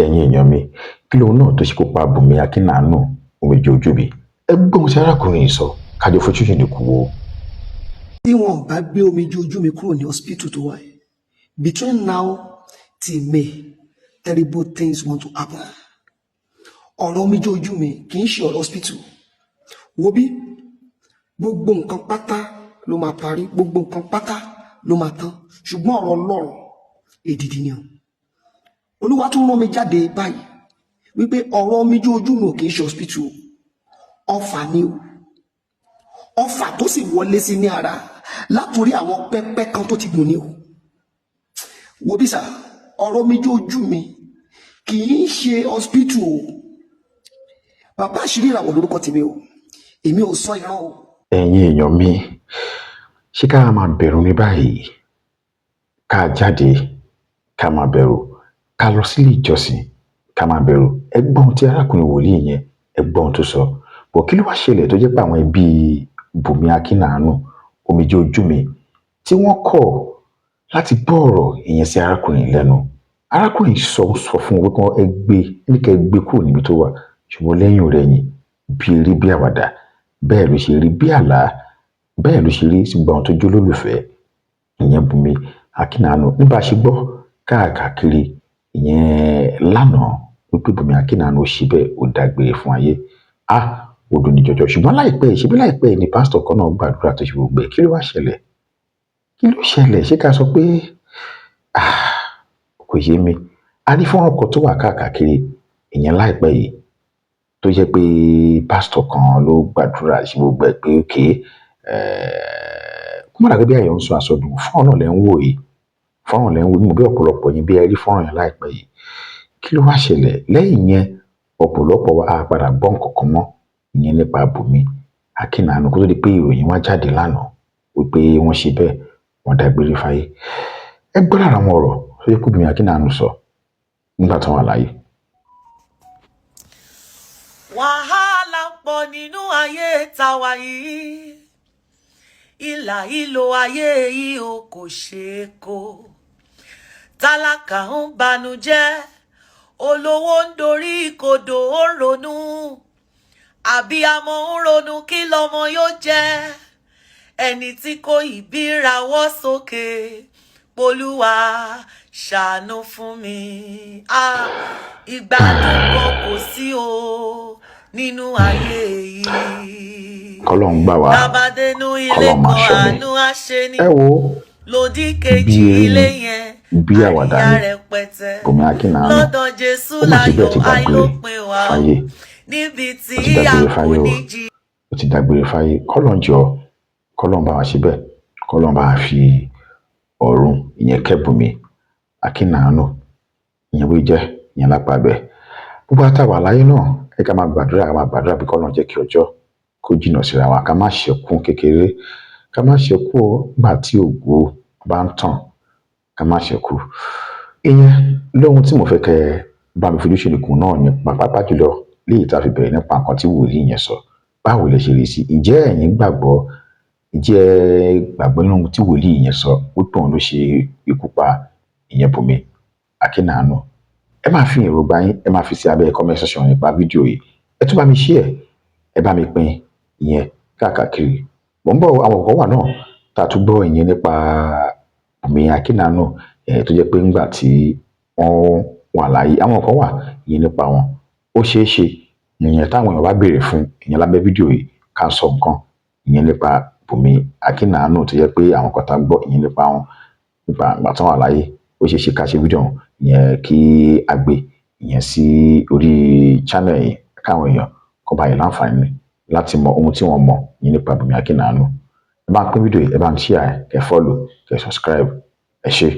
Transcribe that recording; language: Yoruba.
ẹ̀yin èèyàn mi kí lóun náà tó ṣe kó pa Bùnmi Akínàánú omijé ojú mi ẹgbọ́n tí arákùnrin yìí sọ kájọ fojú yìí nìkú wo. tí wọn ò bá gbé omijé ojú mi kúrò ní hospital tó wà yìí between now till May terrible things want to happen. ọ̀rọ̀ omijé ojú mi kì í ṣe ọ̀rọ̀ hospital. wo bí gbogbo nǹkan pátá ló máa parí, gbogbo nǹkan pátá ló máa tán, ṣùgbọ́n ọ̀rọ̀ Ọlọ́run èdìdì ni o. Olúwa tún rán mi jáde báyìí wípé ọ̀rọ̀ omijé ojú mi ò kì í ṣe hospital, ọfà ni o. ọfà tó sì wọlé sí ní ara látòrí àwọn pẹpẹ kan tó ti gùn ni o. wo bí sà, ọ̀rọ̀ omijé ojú mi kì í ṣe hospital o. bàbá àṣírí ìràwọ̀ lórúkọ tèmi o, èmi ò sọ ìran o. ẹ̀yin èèyàn mi ṣé ká máa bẹ̀rù ní báyìí, ká jáde ká máa bẹ̀rù, ká lọ sílé ìjọsìn ká máa bẹ̀rù? ẹgbọ́n tí arákùnrin wòlíì yẹn ẹgbọ́n tó sọ bọ̀ kí ló wá ṣẹlẹ̀ tó jẹ́ pé àwọn ẹbí Bùnmi Akínàánú omijé ojú mi tí wọ́n kọ̀ láti gbọ́ ọ̀rọ̀ ìyẹn sí arákùnrin lẹ́nu. arákùnrin sọ fún wọn pé kán ẹnìkan gbé kúrò níbi tó wà, ṣùgbọ́n lẹ́yìn ọ̀rẹ̀yìn bí eré bí àwàdà bẹ́ẹ̀ ló ṣe rí, bí àlá bẹ́ẹ̀ ló ṣe rí sí gbogbo àwọn tó jó lólùfẹ́ ìyẹn Bùnmi Akínàánú. nígbà ṣe gbọ́ káàkiri ìyẹn lánàá wípé Bùnmi Akínàánú ṣe bẹ́ẹ̀ ó dágbére fún ayé. odò ní jọjọ, ṣùgbọ́n láìpẹ́ ni pásítọ̀ kan náà gbàdúrà tó ṣe gbogbo ẹ̀. kí ló wá ṣẹlẹ̀? ṣé ká sọ pé kò yé mi. a rí fọ́nrán kan tó wà káàkiri ìyẹn láìpẹ́ yìí tó jẹ́ pé pásítọ̀ kan ló gbàdúrà ṣe gbogbo ẹ̀ pé òkè kó má dàgbé bí àyọ̀ ń sọ àsọdùn. fọ́nrán náà lẹ́ ń wò yìí, mo bí ọ̀pọ̀lọpọ̀ yín bí ẹ rí fọ́nrán yẹn láìpẹ́ yìí. kí ló wá ṣẹlẹ̀? lẹ́yìn yẹn ọ̀pọ̀lọpọ̀ wa á padà gbọ́ nǹkan kan mọ́ ìyẹn nípa Bùnmi Akínàánú kó tó di pé ìròyìn wá jáde lánàá wípé wọ́n ṣe bẹ́ẹ̀ wọ́n dágbére fáyé. ẹ gbọ́ lára àwọn ọ̀rọ̀ tó yẹ kó Bùnmi Akínàánú sọ nígbà tí wọ́n wà láyé. wàhálà pọ̀ nínú ayé tàwa yìí, ìlà ìlò ayé yìí ò kò ṣeé kó. tálákà ń banújẹ́, olówó ń dorí ìkodò ó ń ronú, àbíamọ ń ronú kí lọmọ yóò jẹ. ẹni tí kò ìbí rawọ́ sókè polúwa ṣàánú fún mi. ìgbádùn kan kò sí o nínú ayé yìí. kọ́lọ́run gbà wá, tábàdénú ilé kọ́lọ́run máa kan ṣọ́ mi. àánú àṣeni ẹ wo lòdì kejì ilé yẹn bí àwàdà àríyá ni rẹpẹtẹ. Bùnmi Akínàánú lọ́dọ̀ Jésù ó mà ṣe bẹ́ẹ̀ láyọ̀ ti dágbére àìlópin wa o, fáyé. níbi tí ó ti dágbére a kò fáyé o. ní jí. ó ti dágbére fáyé. kọ́lọ́run jọ, kọ́lọ́run bá wa ṣe bẹ́ẹ̀, kọ́lọ́run bá wa fi ọ̀run ìyẹn kẹ́ Bùnmi Akínàánú ìyẹn bó jẹ́ ìyẹn lápá bẹ́ẹ̀. gbogbo àtàwà láyé náà ẹ ká máa gbàdúrà bí kọ́lọ́run jẹ́ kí ọjọ́ kó jìnnà síra wa, ká má ṣẹkún kékeré, ká má ṣẹkú gbà tí ògo bá ń tàn, ká má ṣẹkú. ìyẹn lóhun tí mo fẹ́ kẹ́ bá mi fojú ṣèlèkùn náà nípa pàápàá jùlọ léyìí tá a fi bẹ̀rẹ̀ nípa nǹkan tí wòlíì yẹn sọ. báwo lẹ ṣe rí sí? ǹjẹ́ ẹ̀yin gbàgbọ́ nínú ohun tí wòlíì yẹn sọ wípé òun ló ṣe ikú pa ìyẹn Bùnmi Akínàánú? ẹ máa fi èròǹgbà yín ẹ máa fi sí abẹ́ comment section nípa fídíò yìí. ẹ tún bá mi share, ẹ bá mi pín ìyẹn káàkiri. mo ń bọ̀ àwọn kan wà náà tá a tún gbọ́ ìyẹn nípa Bùnmi Akínàánú tó jẹ́ pé ńgbà tí wọ́n wà láyé àwọn kan wà ìyẹn nípa wọn. ó ṣeé ṣe ìyẹn táwọn èèyàn bá béèrè fún ìyẹn lábẹ́ fídíò yìí ká sọ nǹkan ìyẹn nípa Bùnmi Akínàánú tó jẹ́ pé àwọn kan tá a gbọ́ ìyẹn nípa wọn nípa ìgbà tí wọ́n wà láyé. ó ṣeé ṣe ká ṣe fídíò ìyẹn kí a gbé ìyẹn sí orí channel yìí káwọn èèyàn kó bá yẹn láǹfààní láti mọ ohun tí wọ́n mọ̀ ìyẹn nípa Bùnmi Akínàánú. ẹ bá ń pín fídíò yìí, ẹ bá ń share, kẹ́ follow, kẹ́ subscribe. ẹ ṣé.